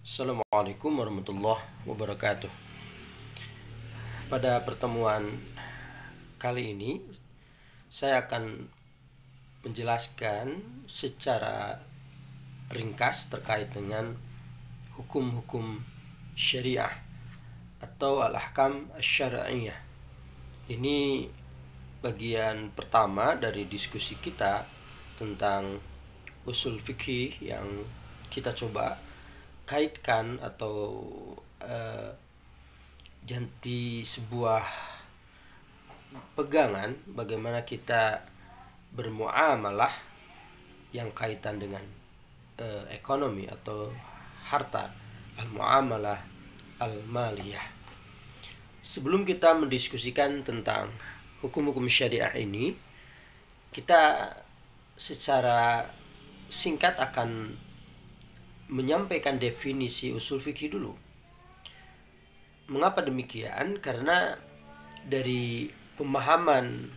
Assalamualaikum warahmatullahi wabarakatuh. Pada pertemuan kali ini saya akan menjelaskan secara ringkas terkait dengan hukum-hukum syariah atau al-ahkam asy-syar'iyyah. Ini bagian pertama dari diskusi kita tentang usul fikih yang kita coba kaitkan atau jadi sebuah pegangan bagaimana kita bermuamalah yang kaitan dengan ekonomi atau harta, al-muamalah al-maliyah. Sebelum kita mendiskusikan tentang hukum-hukum syariah ini, kita secara singkat akan menyampaikan definisi usul fikih dulu. Mengapa demikian? Karena dari pemahaman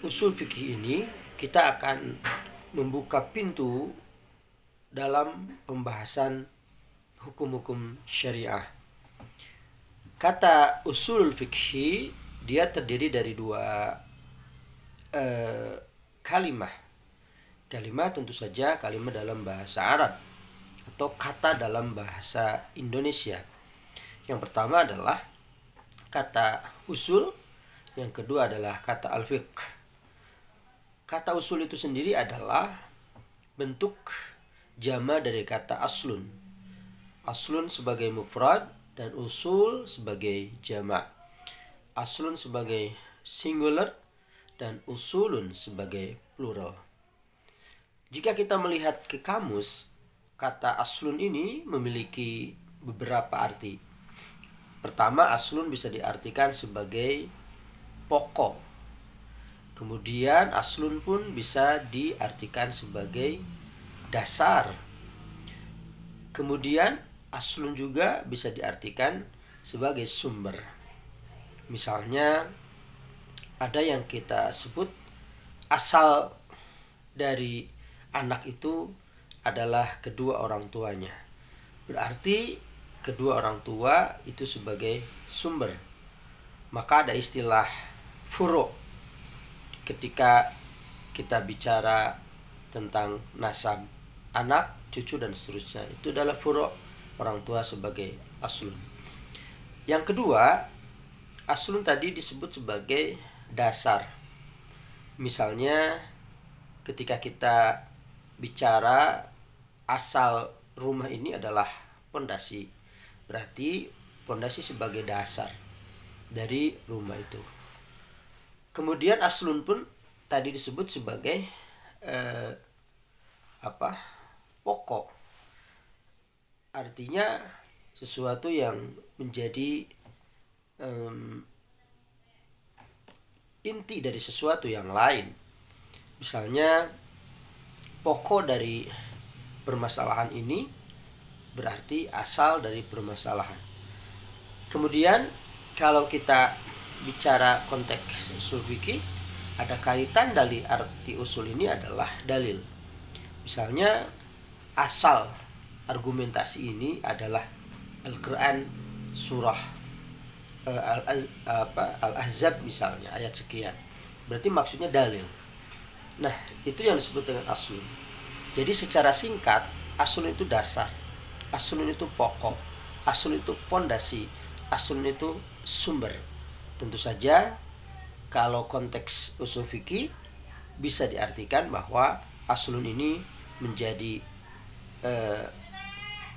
usul fikih ini kita akan membuka pintu dalam pembahasan hukum-hukum syariah. Kata usul fikih dia terdiri dari dua kalimat. Kalimat tentu saja kalimat dalam bahasa Arab atau kata dalam bahasa Indonesia. Yang pertama adalah kata usul, yang kedua adalah kata al-fiqh. Kata usul itu sendiri adalah bentuk jama dari kata aslun. Aslun sebagai mufrad dan usul sebagai jama'. Aslun sebagai singular dan usulun sebagai plural. Jika kita melihat ke kamus, kata aslun ini memiliki beberapa arti. Pertama, aslun bisa diartikan sebagai pokok. Kemudian aslun pun bisa diartikan sebagai dasar. Kemudian aslun juga bisa diartikan sebagai sumber. Misalnya ada yang kita sebut asal dari anak itu adalah kedua orang tuanya. Berarti kedua orang tua itu sebagai sumber. Maka ada istilah furu' ketika kita bicara tentang nasab anak, cucu dan seterusnya. Itu adalah furu' orang tua sebagai aslun. Yang kedua, aslun tadi disebut sebagai dasar. Misalnya ketika kita bicara asal rumah ini adalah pondasi, berarti pondasi sebagai dasar dari rumah itu. Kemudian aslun pun tadi disebut sebagai pokok, artinya sesuatu yang menjadi inti dari sesuatu yang lain. Misalnya pokok dari permasalahan ini berarti asal dari permasalahan. Kemudian kalau kita bicara konteks usul fikih, ada kaitan dari arti usul ini adalah dalil. Misalnya asal argumentasi ini adalah Al-Quran surah Al-Ahzab misalnya ayat sekian. Berarti maksudnya dalil. Nah, itu yang disebut dengan aslun. Jadi secara singkat, aslun itu dasar, aslun itu pokok, aslun itu pondasi, aslun itu sumber. Tentu saja kalau konteks usul fikih bisa diartikan bahwa aslun ini menjadi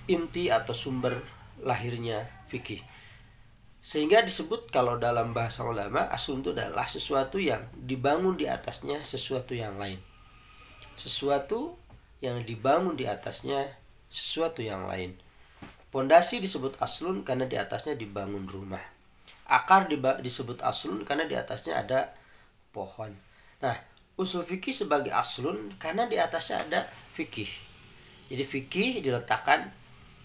inti atau sumber lahirnya fikih. Sehingga disebut kalau dalam bahasa ulama, aslun itu adalah sesuatu yang dibangun di atasnya sesuatu yang lain. Sesuatu yang dibangun di atasnya sesuatu yang lain. Pondasi disebut aslun karena di atasnya dibangun rumah. Akar disebut aslun karena di atasnya ada pohon. Nah, usul fikih sebagai aslun karena di atasnya ada fikih. Jadi fikih diletakkan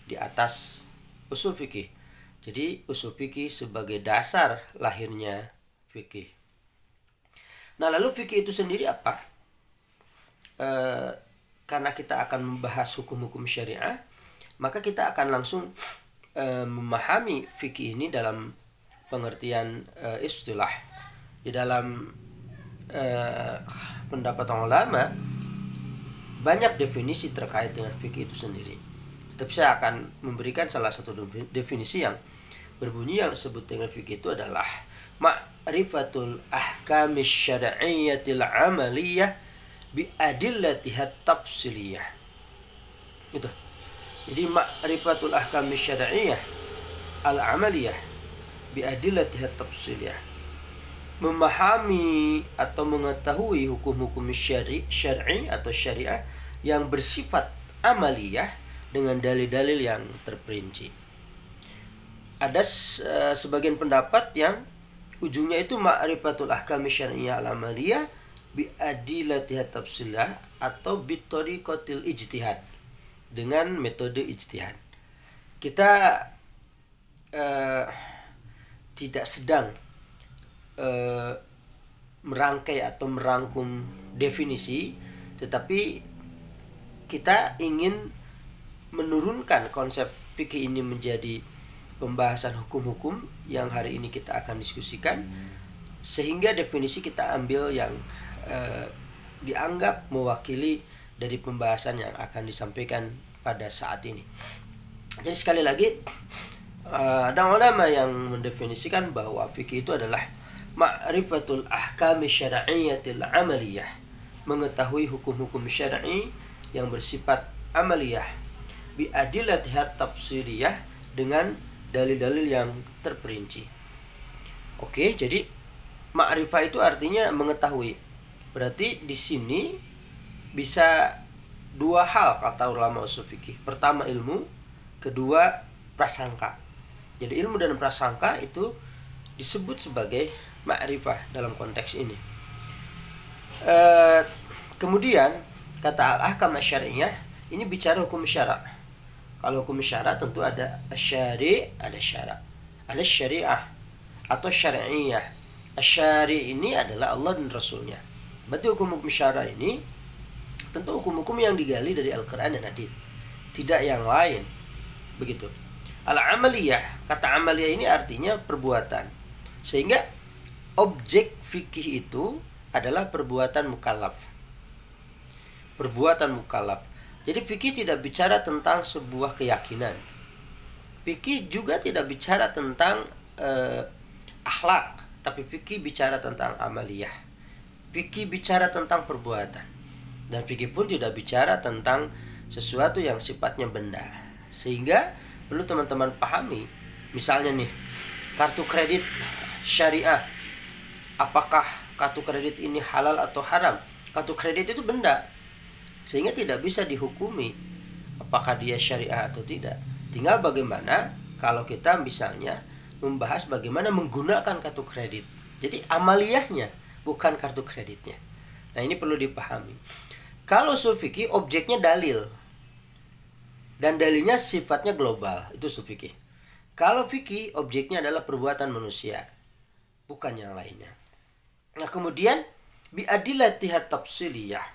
di atas usul fikih. Jadi usul fikih sebagai dasar lahirnya fikih. Nah, lalu fikih itu sendiri apa? Karena kita akan membahas hukum-hukum syariah, maka kita akan langsung memahami fikih ini dalam pengertian istilah. Di dalam pendapat ulama banyak definisi terkait dengan fikih itu sendiri. Tetapi saya akan memberikan salah satu definisi yang berbunyi yang disebut dengan fikih itu adalah ma'rifatul ahkamis syar'iyyatil amaliyah bi adillatiha tafsiliyah. Gitu. Jadi ma'rifatul ahkamis syar'iyyah al-amaliyah bi adillatiha tafsiliyah. Memahami atau mengetahui hukum-hukum syar'i atau syariah yang bersifat amaliyah dengan dalil-dalil yang terperinci. Ada sebagian pendapat yang ujungnya itu ma'rifatul ahkamis syar'iyyah al-amaliyah bi adillatiha tafsiliyah atau bi tariqatil ijtihad, dengan metode ijtihad. Kita tidak sedang merangkai atau merangkum definisi, tetapi kita ingin menurunkan konsep fikih ini menjadi pembahasan hukum-hukum yang hari ini kita akan diskusikan, sehingga definisi kita ambil yang dianggap mewakili dari pembahasan yang akan disampaikan pada saat ini. Jadi sekali lagi, ada ulama yang mendefinisikan bahwa fikih itu adalah ma'rifatul ahkami syar'iyyatil amaliyah, mengetahui hukum-hukum syar'i yang bersifat amaliyah, bi adillatiha tafsiliyah, dengan dalil-dalil yang terperinci. Oke, jadi ma'rifah itu artinya mengetahui. Berarti di sini bisa dua hal kata ulama usul fikih. Pertama ilmu, kedua prasangka. Jadi ilmu dan prasangka itu disebut sebagai ma'rifah dalam konteks ini. Kemudian kata al-ahkam syar'iyyah ini bicara hukum syara'. Kalau hukum syara' tentu ada syari', ada syara', ada syariah atau syar'iyyah. Syari' ini adalah Allah dan Rasulnya. Berarti hukum-hukum syara' ini tentu hukum-hukum yang digali dari Al-Quran dan Hadis, tidak yang lain. Begitu. Al-amaliyah, kata amaliyah ini artinya perbuatan. Sehingga objek fikih itu adalah perbuatan mukallaf. Perbuatan mukallaf. Jadi fikih tidak bicara tentang sebuah keyakinan. Fikih juga tidak bicara tentang akhlak, tapi fikih bicara tentang amaliyah. Fikih bicara tentang perbuatan. Dan fikih pun tidak bicara tentang sesuatu yang sifatnya benda. Sehingga perlu teman-teman pahami. Misalnya nih, kartu kredit syariah. Apakah kartu kredit ini halal atau haram? Kartu kredit itu benda. Sehingga tidak bisa dihukumi apakah dia syariah atau tidak. Tinggal bagaimana kalau kita misalnya membahas bagaimana menggunakan kartu kredit. Jadi amaliyahnya, bukan kartu kreditnya. Nah, ini perlu dipahami. Kalau usul fikih objeknya dalil, dan dalilnya sifatnya global, itu usul fikih. Kalau fikih objeknya adalah perbuatan manusia, bukan yang lainnya. Nah, kemudian bi adillatiha tafsiliyah,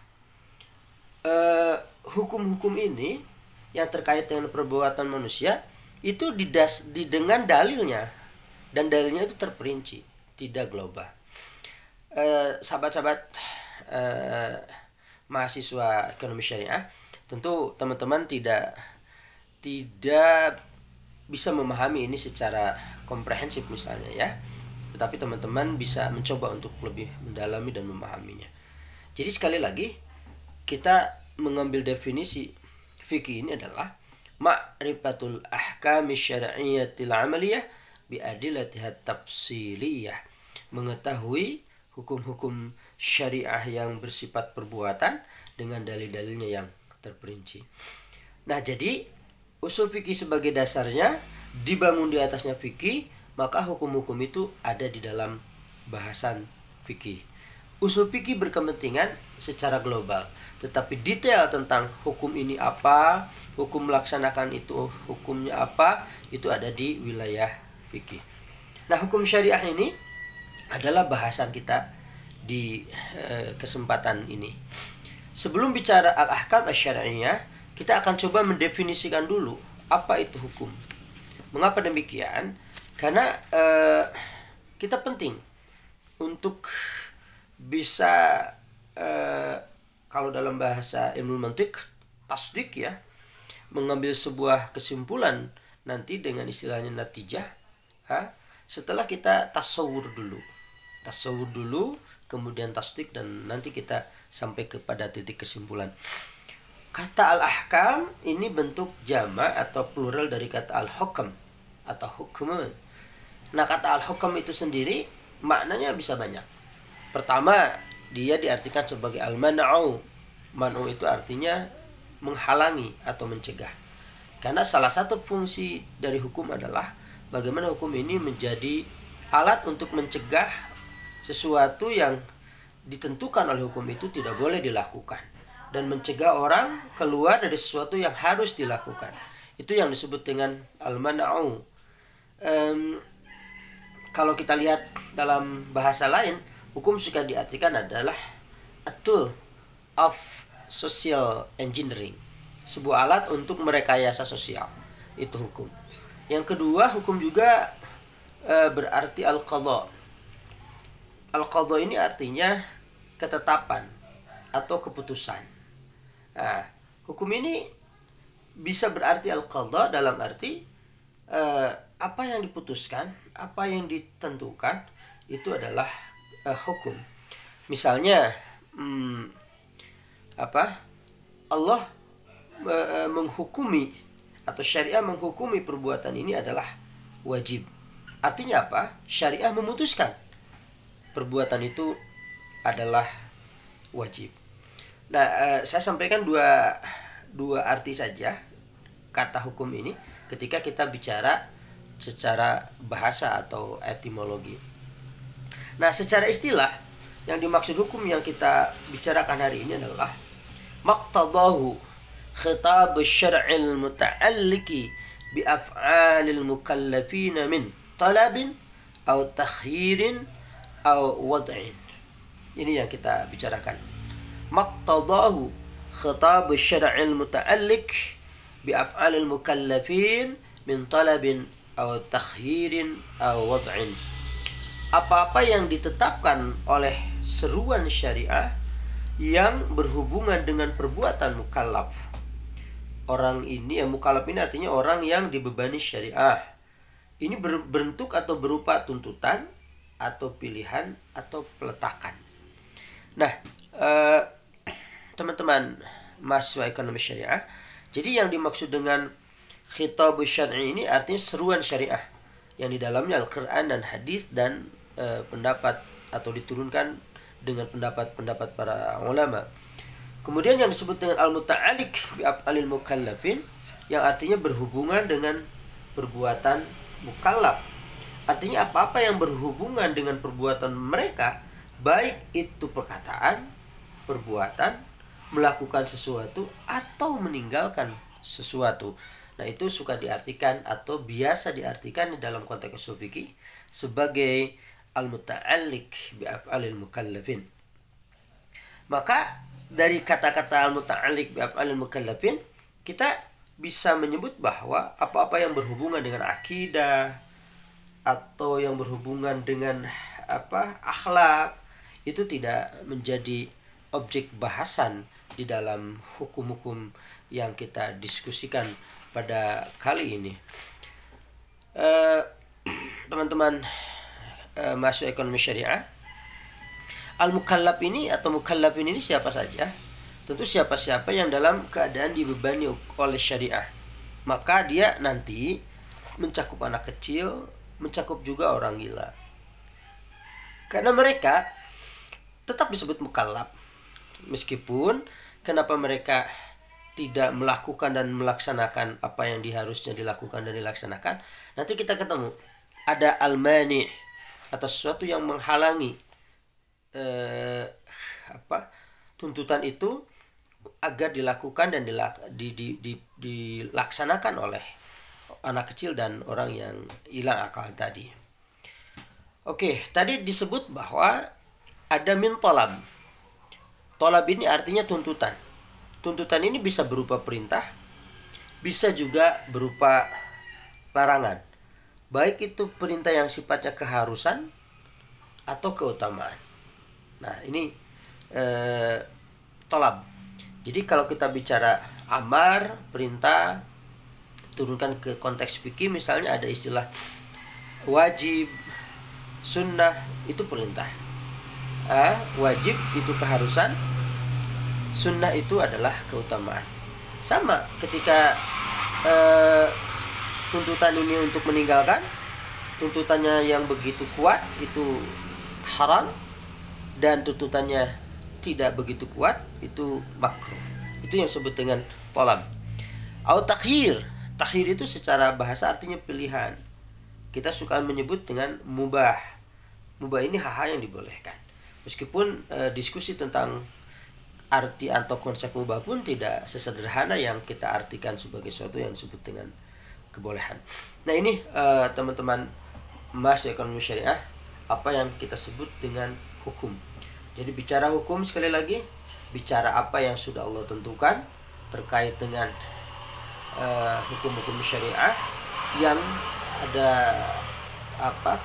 hukum-hukum ini yang terkait dengan perbuatan manusia itu dengan dalilnya, dan dalilnya itu terperinci, tidak global. Sahabat-sahabat mahasiswa ekonomi syariah, tentu teman-teman tidak bisa memahami ini secara komprehensif misalnya ya, tetapi teman-teman bisa mencoba untuk lebih mendalami dan memahaminya. Jadi sekali lagi, kita mengambil definisi fikih ini adalah ma'rifatul ahkami syar'iyyatil amaliyah bi adillatiha tafsiliyah, mengetahui hukum-hukum syariah yang bersifat perbuatan dengan dalil-dalilnya yang terperinci. Nah, jadi usul fikih sebagai dasarnya dibangun di atasnya fikih, maka hukum-hukum itu ada di dalam bahasan fikih. Usul fikih berkepentingan secara global, tetapi detail tentang hukum ini apa, hukum melaksanakan itu hukumnya apa, itu ada di wilayah fikih. Nah, hukum syariah ini adalah bahasan kita di kesempatan ini. Sebelum bicara al-ahkam asy-syar'iyyah, kita akan coba mendefinisikan dulu apa itu hukum. Mengapa demikian? Karena kita penting untuk bisa kalau dalam bahasa ilmu mantik tasdik ya, mengambil sebuah kesimpulan nanti dengan istilahnya natijah, setelah kita tasawur dulu, kemudian tasdik, dan nanti kita sampai kepada titik kesimpulan. Kata al-ahkam ini bentuk jama' atau plural dari kata al-hukm atau hukmun. Nah, kata al-hukm itu sendiri maknanya bisa banyak. Pertama, dia diartikan sebagai al-man'u. Man'u itu artinya menghalangi atau mencegah. Karena salah satu fungsi dari hukum adalah bagaimana hukum ini menjadi alat untuk mencegah sesuatu yang ditentukan oleh hukum itu tidak boleh dilakukan, dan mencegah orang keluar dari sesuatu yang harus dilakukan. Itu yang disebut dengan al-man'u. Kalau kita lihat dalam bahasa lain, hukum suka diartikan adalah a tool of social engineering, sebuah alat untuk merekayasa sosial. Itu hukum. Yang kedua, hukum juga berarti al-qadha. Al-qadha ini artinya ketetapan atau keputusan. Nah, hukum ini bisa berarti al-qadha dalam arti apa yang diputuskan, apa yang ditentukan itu adalah hukum. Misalnya Allah menghukumi atau syariah menghukumi perbuatan ini adalah wajib. Artinya apa? Syariah memutuskan perbuatan itu adalah wajib. Nah, saya sampaikan dua arti saja kata hukum ini ketika kita bicara secara bahasa atau etimologi. Nah, secara istilah yang dimaksud hukum yang kita bicarakan hari ini adalah maqtadahu khitab asy-syar'il muta'alliqi bi af'alil mukallafin min talabin aw takhyirin aw wad'in. Ini yang kita bicarakan. Maqtadahu khitab asy-syar'il muta'alliq bi af'alil mukallafin min talabin aw takhyirin aw wad'in. Apa-apa yang ditetapkan oleh seruan syariah yang berhubungan dengan perbuatan mukallaf. Orang ini, mukallaf ini artinya orang yang dibebani syariah. Ini berbentuk atau berupa tuntutan atau pilihan atau peletakan. Nah, teman-teman mahasiswa ekonomi syariah, jadi yang dimaksud dengan khitabus syar'i ini artinya seruan syariah yang di dalamnya Al-Quran dan hadis dan pendapat atau diturunkan dengan pendapat-pendapat para ulama. Kemudian yang disebut dengan al-muta'alliq bi af'alil mukallafin yang artinya berhubungan dengan perbuatan mukallaf. Artinya apa-apa yang berhubungan dengan perbuatan mereka, baik itu perkataan, perbuatan, melakukan sesuatu atau meninggalkan sesuatu. Nah, itu suka diartikan atau biasa diartikan dalam konteks ushul fikih sebagai al-muta'alliq bi af'alil mukallafin. Maka dari kata-kata al-muta'alliq bi af'alil mukallafin kita bisa menyebut bahwa apa-apa yang berhubungan dengan akidah atau yang berhubungan dengan akhlak itu tidak menjadi objek bahasan di dalam hukum-hukum yang kita diskusikan pada kali ini. Teman-teman mahasiswa ekonomi syariah, al-mukallaf ini atau mukallafin ini siapa saja? Tentu siapa-siapa yang dalam keadaan dibebani oleh syariah. Maka dia nanti mencakup anak kecil, mencakup juga orang gila. Karena mereka tetap disebut mukallaf. Meskipun kenapa mereka tidak melakukan dan melaksanakan apa yang harusnya dilakukan dan dilaksanakan, nanti kita ketemu ada al-mani' atau sesuatu yang menghalangi tuntutan itu agar dilakukan dan dilaksanakan oleh anak kecil dan orang yang hilang akal tadi. Oke, tadi disebut bahwa ada min talab. Talab ini artinya tuntutan. Tuntutan ini bisa berupa perintah, bisa juga berupa larangan, baik itu perintah yang sifatnya keharusan atau keutamaan. Nah ini tolab. Jadi kalau kita bicara amar, perintah, turunkan ke konteks fikih, misalnya ada istilah wajib, sunnah, itu perintah. Wajib itu keharusan, sunnah itu adalah keutamaan. Sama ketika tuntutan ini untuk meninggalkan, tuntutannya yang begitu kuat itu haram, dan tuntutannya tidak begitu kuat itu makruh. Itu yang disebut dengan tolab. Au takhir. Takhir itu secara bahasa artinya pilihan. Kita suka menyebut dengan mubah. Mubah ini hal-hal yang dibolehkan. Meskipun diskusi tentang arti atau konsep mubah pun tidak sesederhana yang kita artikan sebagai sesuatu yang disebut dengan kebolehan. Nah ini teman-teman masuk ekonomi syariah, apa yang kita sebut dengan hukum. Jadi bicara hukum, sekali lagi, bicara apa yang sudah Allah tentukan terkait dengan hukum-hukum syariah yang ada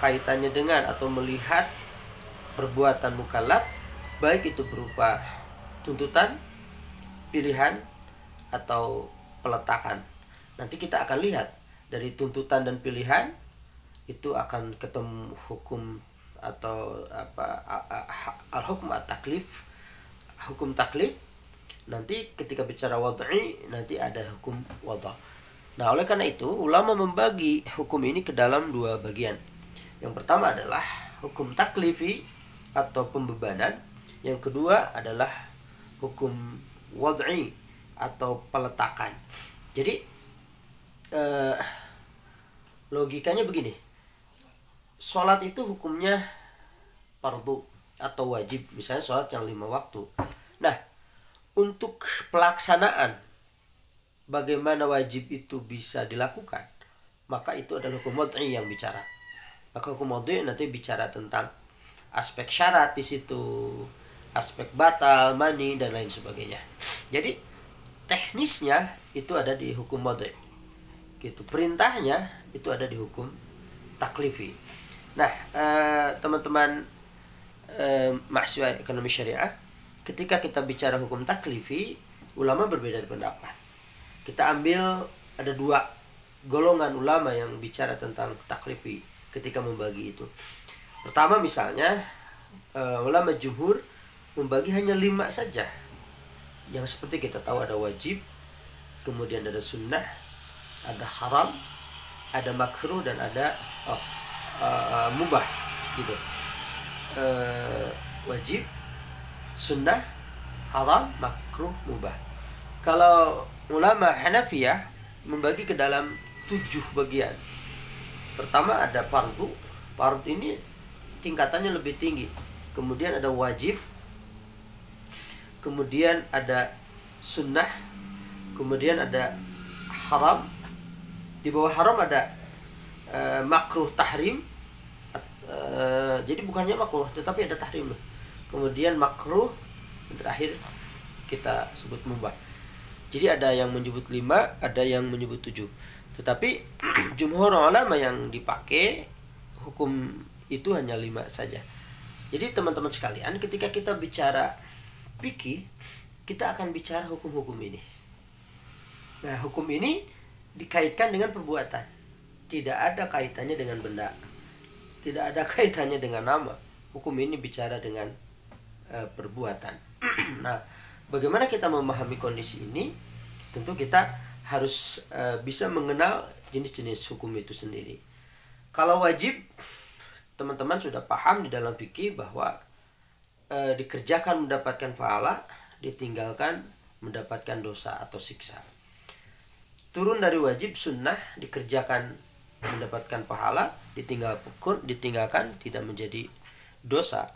kaitannya dengan atau melihat perbuatan mukallaf, baik itu berupa tuntutan, pilihan, atau peletakan. Nanti kita akan lihat dari tuntutan dan pilihan itu akan ketemu hukum atau al-hukm at-taklif, hukum taklif. Nanti ketika bicara wad'i, nanti ada hukum wada'. Nah, oleh karena itu ulama membagi hukum ini ke dalam dua bagian. Yang pertama adalah hukum taklifi atau pembebanan. Yang kedua adalah hukum wad'i atau peletakan. Jadi logikanya begini. Sholat itu hukumnya fardu atau wajib. Misalnya sholat yang 5 waktu. Nah, untuk pelaksanaan bagaimana wajib itu bisa dilakukan, maka itu adalah hukum wad'i yang bicara. Maka hukum wad'i nanti bicara tentang aspek syarat di situ, aspek batal, mani, dan lain sebagainya. Jadi teknisnya itu ada di hukum wad'i. Gitu. Perintahnya itu ada di hukum taklifi. Nah, teman-teman mahasiswa ekonomi syariah, ketika kita bicara hukum taklifi, ulama berbeda pendapat. Kita ambil ada 2 golongan ulama yang bicara tentang taklifi ketika membagi itu. Pertama misalnya ulama jumhur membagi hanya 5 saja. Yang seperti kita tahu ada wajib, kemudian ada sunnah, ada haram, ada makruh, dan ada mubah gitu. Wajib, sunnah, haram, makruh, mubah. Kalau ulama Hanafiyah membagi ke dalam 7 bagian. Pertama ada fardu. Fardu ini tingkatannya lebih tinggi. Kemudian ada wajib. Kemudian ada sunnah. Kemudian ada haram. Di bawah haram ada makruh tahrim. Jadi bukannya makruh, tetapi ada tahrim. Kemudian makruh, dan terakhir kita sebut mubah. Jadi ada yang menyebut 5, ada yang menyebut 7. Tetapi jumhur ulama yang dipakai hukum itu hanya 5 saja. Jadi teman-teman sekalian, ketika kita bicara fikih, kita akan bicara hukum-hukum ini. Nah, hukum ini dikaitkan dengan perbuatan. Tidak ada kaitannya dengan benda. Tidak ada kaitannya dengan nama. Hukum ini bicara dengan perbuatan. Nah, bagaimana kita memahami kondisi ini? Tentu kita harus bisa mengenal jenis-jenis hukum itu sendiri. Kalau wajib, teman-teman sudah paham di dalam fikih bahwa dikerjakan mendapatkan pahala, ditinggalkan mendapatkan dosa atau siksa. Turun dari wajib, sunnah, dikerjakan mendapatkan pahala, ditinggalkan tidak menjadi dosa.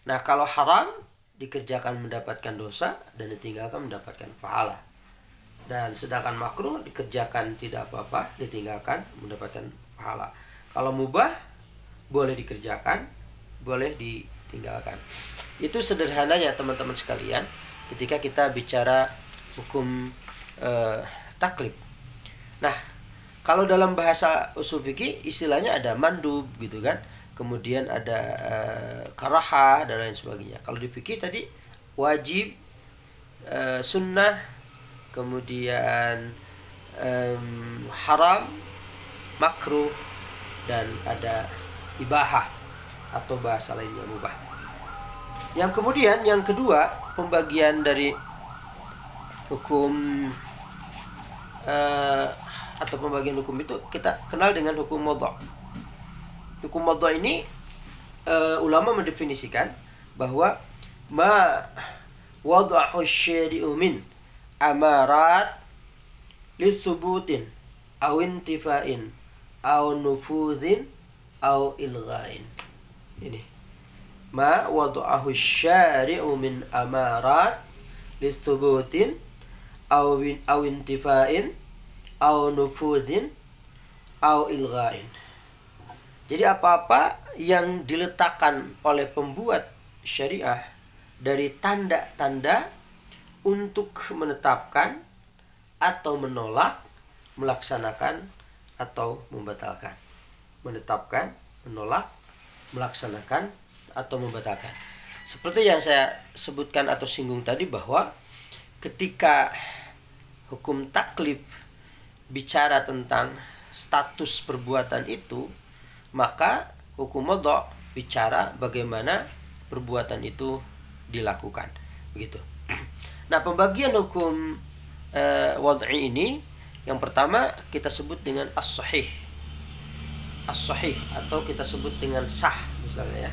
Nah, kalau haram, dikerjakan mendapatkan dosa dan ditinggalkan mendapatkan pahala. Dan sedangkan makruh, dikerjakan tidak apa-apa, ditinggalkan mendapatkan pahala. Kalau mubah, boleh dikerjakan, boleh ditinggalkan. Itu sederhananya teman-teman sekalian ketika kita bicara hukum taklif. Nah, kalau dalam bahasa usul fikih istilahnya ada mandub gitu kan. Kemudian ada karahah dan lain sebagainya. Kalau di fikih tadi wajib, sunnah, kemudian haram, makruh, dan ada ibahah atau bahasa lainnya mubah. Yang kemudian yang kedua, pembagian dari hukum atau pembagian hukum itu kita kenal dengan hukum wadha'. Hukum wadha' ini ulama mendefinisikan bahwa ma wada'hu syari'u min amarat lithubutin aw intifa'in aw nufudhin aw ilghain. Ini ma wada'hu syari'u min amarat lithubutin aw intifa'in aw nufudhin aw ilghain. Jadi apa-apa yang diletakkan oleh pembuat syariah dari tanda-tanda untuk menetapkan atau menolak, melaksanakan atau membatalkan. Menetapkan, menolak, melaksanakan atau membatalkan. Seperti yang saya sebutkan atau singgung tadi bahwa ketika hukum taklif bicara tentang status perbuatan itu, maka hukum wadha' bicara bagaimana perbuatan itu dilakukan, begitu. Nah, pembagian hukum wad'i ini, yang pertama kita sebut dengan as-sahih. As-sahih atau kita sebut dengan sah misalnya ya.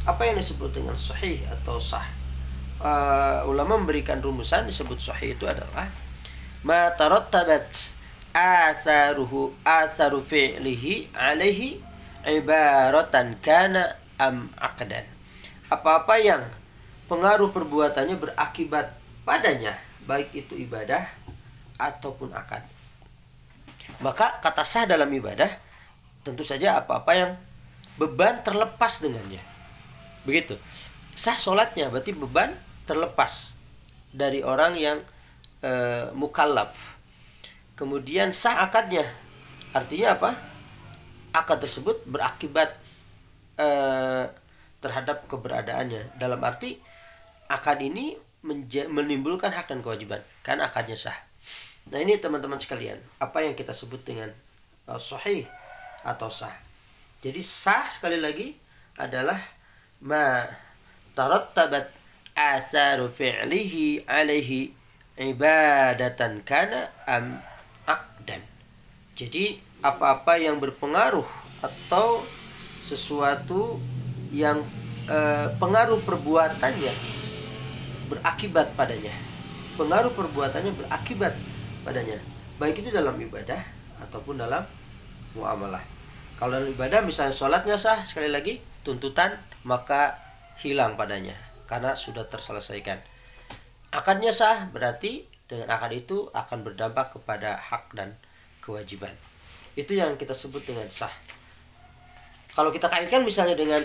Apa yang disebut dengan sahih atau sah? Ulama memberikan rumusan, disebut sahih itu adalah ma tarattabat atharu fi'lihi alaihi ibaratan kana am aqdan. Apa-apa yang pengaruh perbuatannya berakibat padanya, baik itu ibadah ataupun akad. Maka kata sah dalam ibadah tentu saja apa-apa yang beban terlepas dengannya. Begitu. Sah sholatnya berarti beban terlepas dari orang yang mukallaf. Kemudian sah akadnya. Artinya apa? Akad tersebut berakibat terhadap keberadaannya. Dalam arti akad ini menimbulkan hak dan kewajiban karena akadnya sah. Nah, ini teman-teman sekalian, apa yang kita sebut dengan sahih atau sah. Jadi sah sekali lagi adalah ma tarattabat atharu fi'lihi alaihi ibadatan kana am aqdan. Jadi apa-apa yang berpengaruh atau sesuatu yang pengaruh perbuatannya berakibat padanya. Pengaruh perbuatannya berakibat padanya. Baik itu dalam ibadah ataupun dalam muamalah. Kalau dalam ibadah misalnya sholatnya sah, sekali lagi tuntutan maka hilang padanya karena sudah terselesaikan. Akadnya sah berarti dengan akad itu akan berdampak kepada hak dan kewajiban. Itu yang kita sebut dengan sah. Kalau kita kaitkan misalnya dengan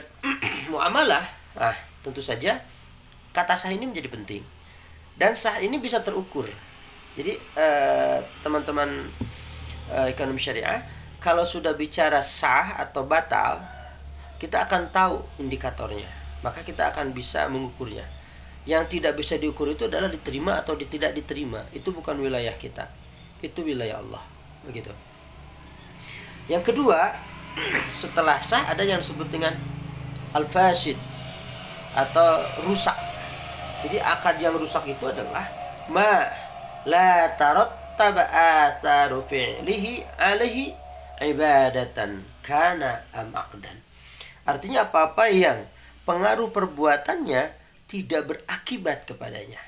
muamalah, nah tentu saja kata sah ini menjadi penting. Dan sah ini bisa terukur. Jadi teman-teman ekonomi syariah, kalau sudah bicara sah atau batal, kita akan tahu indikatornya. Maka kita akan bisa mengukurnya. Yang tidak bisa diukur itu adalah diterima atau tidak diterima. Itu bukan wilayah kita. Itu wilayah Allah. Begitu. Yang kedua, setelah sah ada yang disebut dengan al-fasid atau rusak. Jadi akad yang rusak itu adalah ma la tarattaba atharu fi'lihi alaihi ibadatan kana am aqdan. Artinya apa-apa yang pengaruh perbuatannya tidak berakibat kepadanya,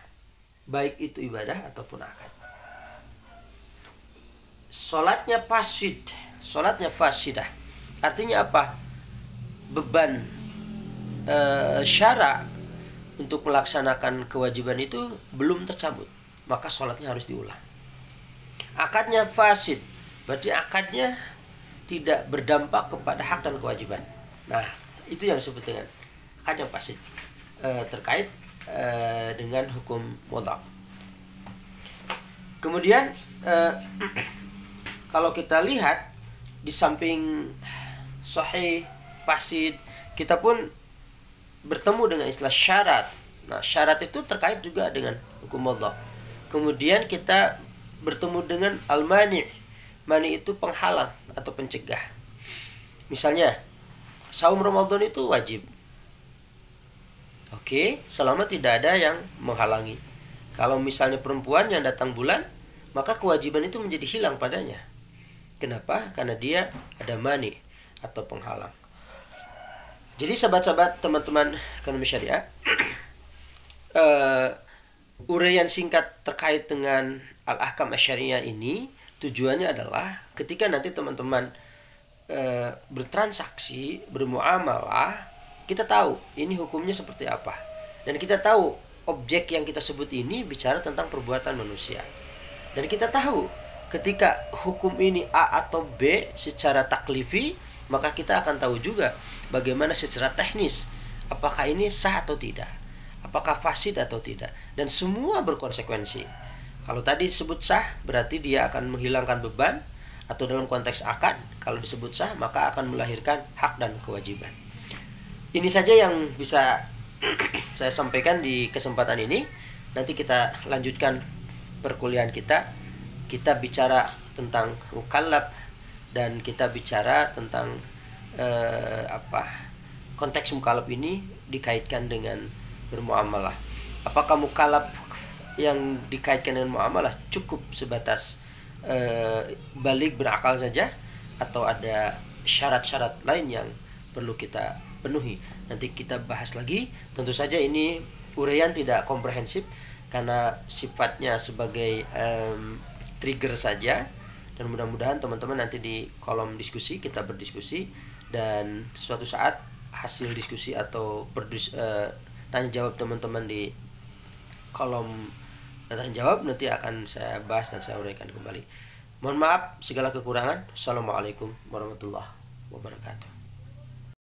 baik itu ibadah ataupun akad. Salatnya fasid, salatnya fasidah. Artinya apa? Beban syara untuk melaksanakan kewajiban itu belum tercabut, maka sholatnya harus diulang. Akadnya fasid, berarti akadnya tidak berdampak kepada hak dan kewajiban. Nah, itu yang disebut dengan akad yang fasid, terkait dengan hukum wadha'. Kemudian kalau kita lihat di samping sahih, fasid, kita pun bertemu dengan istilah syarat. Nah, syarat itu terkait juga dengan hukum Allah. Kemudian kita bertemu dengan al-mani'. Mani itu penghalang atau pencegah. Misalnya, saum Ramadan itu wajib. Oke, selama tidak ada yang menghalangi. Kalau misalnya perempuan yang datang bulan, maka kewajiban itu menjadi hilang padanya. Kenapa? Karena dia ada mani atau penghalang. Jadi sahabat-sahabat teman-teman ekonomi syariah, uraian singkat terkait dengan al-ahkam syariah ini tujuannya adalah ketika nanti teman-teman bertransaksi, bermuamalah, kita tahu ini hukumnya seperti apa. Dan kita tahu objek yang kita sebut ini bicara tentang perbuatan manusia. Dan kita tahu ketika hukum ini A atau B secara taklifi, maka kita akan tahu juga bagaimana secara teknis apakah ini sah atau tidak, apakah fasid atau tidak, dan semua berkonsekuensi. Kalau tadi disebut sah, berarti dia akan menghilangkan beban, atau dalam konteks akad, kalau disebut sah maka akan melahirkan hak dan kewajiban. Ini saja yang bisa saya sampaikan di kesempatan ini. Nanti kita lanjutkan perkuliahan kita. Kita bicara tentang mukallaf dan kita bicara tentang konteks mukallaf ini dikaitkan dengan bermuamalah. Apakah mukallaf yang dikaitkan dengan muamalah cukup sebatas balik berakal saja, atau ada syarat-syarat lain yang perlu kita penuhi? Nanti kita bahas lagi. Tentu saja ini uraian tidak komprehensif karena sifatnya sebagai trigger saja, dan mudah-mudahan teman-teman nanti di kolom diskusi kita berdiskusi, dan suatu saat hasil diskusi atau tanya jawab teman-teman di kolom tanya jawab nanti akan saya bahas dan saya uraikan kembali. Mohon maaf segala kekurangan. Assalamualaikum warahmatullahi wabarakatuh.